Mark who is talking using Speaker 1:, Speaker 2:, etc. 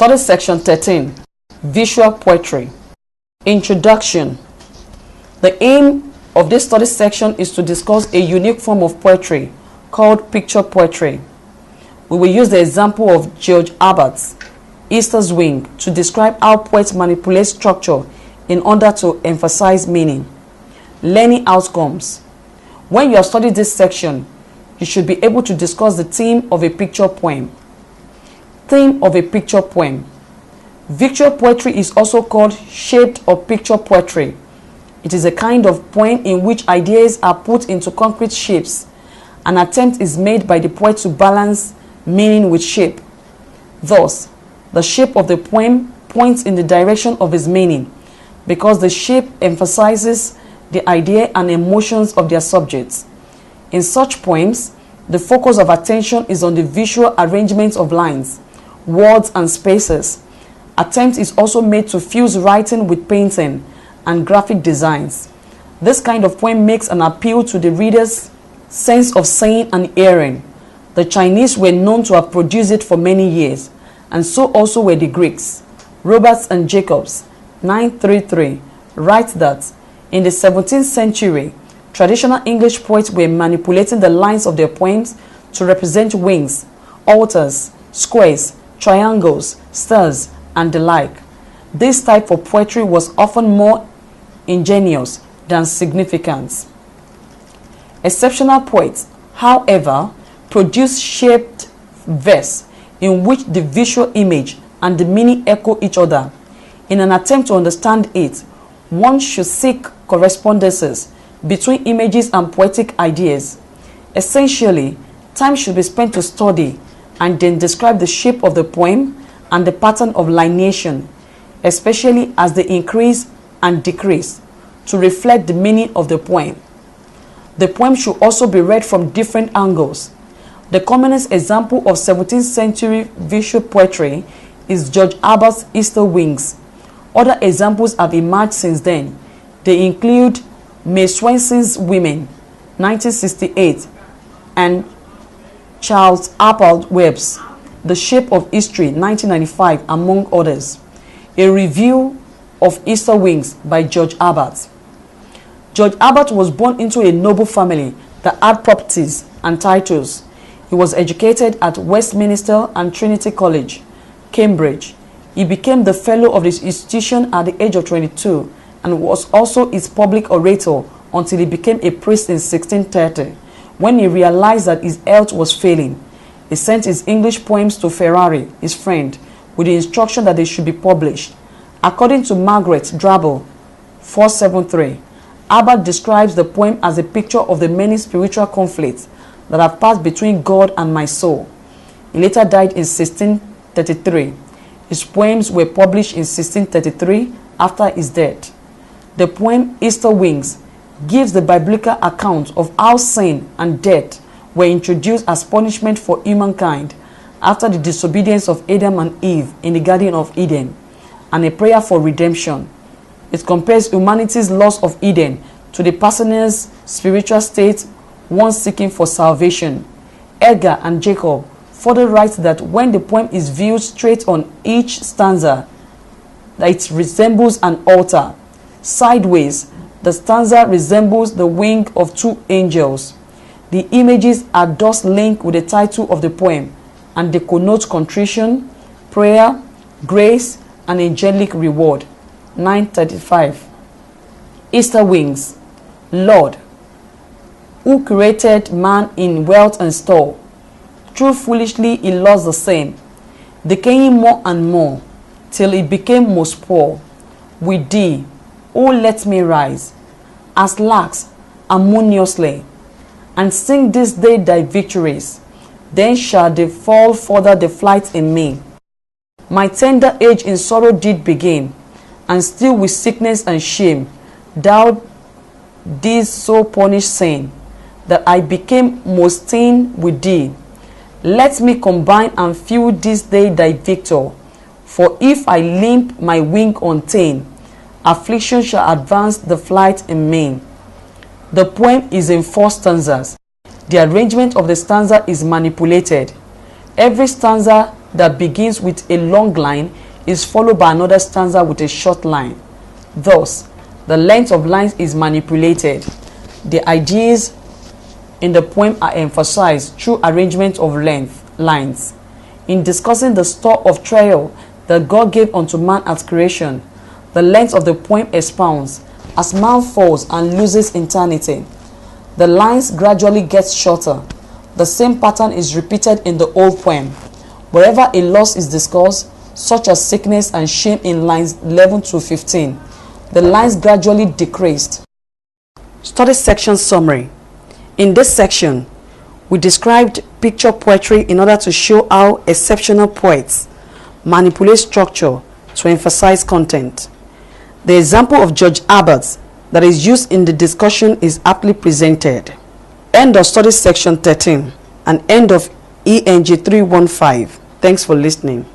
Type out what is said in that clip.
Speaker 1: Study section 13. Visual poetry. Introduction. The aim of this study section is to discuss a unique form of poetry called picture poetry. We will use the example of George Herbert's Easter's Wing to describe how poets manipulate structure in order to emphasize meaning. Learning outcomes. When you have studied this section, you should be able to discuss the theme of a picture poem. Theme of a picture poem. Visual poetry is also called shaped or picture poetry. It is a kind of poem in which ideas are put into concrete shapes. An attempt is made by the poet to balance meaning with shape. Thus, the shape of the poem points in the direction of its meaning because the shape emphasizes the idea and emotions of their subjects. In such poems, the focus of attention is on the visual arrangement of lines, words, and spaces. Attempt is also made to fuse writing with painting and graphic designs. This kind of poem makes an appeal to the reader's sense of seeing and hearing. The Chinese were known to have produced it for many years, and so also were the Greeks. Roberts and Jacobs, 933, writes that in the 17th century, traditional English poets were manipulating the lines of their poems to represent wings, altars, squares, triangles, stars, and the like. This type of poetry was often more ingenious than significant. Exceptional poets, however, produce shaped verse in which the visual image and the meaning echo each other. In an attempt to understand it, one should seek correspondences between images and poetic ideas. Essentially, time should be spent to study and then describe the shape of the poem and the pattern of lineation, especially as they increase and decrease, to reflect the meaning of the poem. The poem should also be read from different angles. The commonest example of 17th century visual poetry is George Herbert's Easter Wings. Other examples have emerged since then. They include May Swenson's Women, 1968, and Charles Appel Webb's The Shape of History, 1995, among others. A review of Easter Wings by George Herbert. George Herbert was born into a noble family that had properties and titles. He was educated at Westminster and Trinity College, Cambridge. He became the fellow of this institution at the age of 22 and was also its public orator until he became a priest in 1630. When he realized that his health was failing, he sent his English poems to Ferrari, his friend, with the instruction that they should be published. According to Margaret Drabble, 473, Herbert describes the poem as a picture of the many spiritual conflicts that have passed between God and my soul. He later died in 1633. His poems were published in 1633 after his death. The poem Easter Wings gives the biblical account of how sin and death were introduced as punishment for humankind after the disobedience of Adam and Eve in the Garden of Eden, and a prayer for redemption. It compares humanity's loss of Eden to the person's spiritual state once seeking for salvation. Edgar and Jacob further write that when the poem is viewed straight on each stanza, that it resembles an altar. Sideways, the stanza resembles the wing of two angels. The images are thus linked with the title of the poem, and they connote contrition, prayer, grace, and angelic reward. 935. Easter Wings. Lord, who created man in wealth and store, through foolishly he lost the same, decaying more and more, till it became most poor. With thee, O let me rise, as larks harmoniously, and sing this day thy victories. Then shall they fall further the flight in me. My tender age in sorrow did begin, and still with sickness and shame thou didst so punish sin, that I became most thin with thee. Let me combine and feel this day thy victor, for if I limp my wing untamed, affliction shall advance the flight in me. The poem is in 4 stanzas. The arrangement of the stanza is manipulated. Every stanza that begins with a long line is followed by another stanza with a short line. Thus, the length of lines is manipulated. The ideas in the poem are emphasized through arrangement of lines. In discussing the store of treasure that God gave unto man at creation, the length of the poem expounds as man falls and loses eternity. The lines gradually get shorter. The same pattern is repeated in the old poem. Wherever a loss is discussed, such as sickness and shame in lines 11 to 15, the lines gradually decreased. Study section summary. In this section, we described picture poetry in order to show how exceptional poets manipulate structure to emphasize content. The example of George Herbert that is used in the discussion is aptly presented. End of study section 13 and end of ENG 315. Thanks for listening.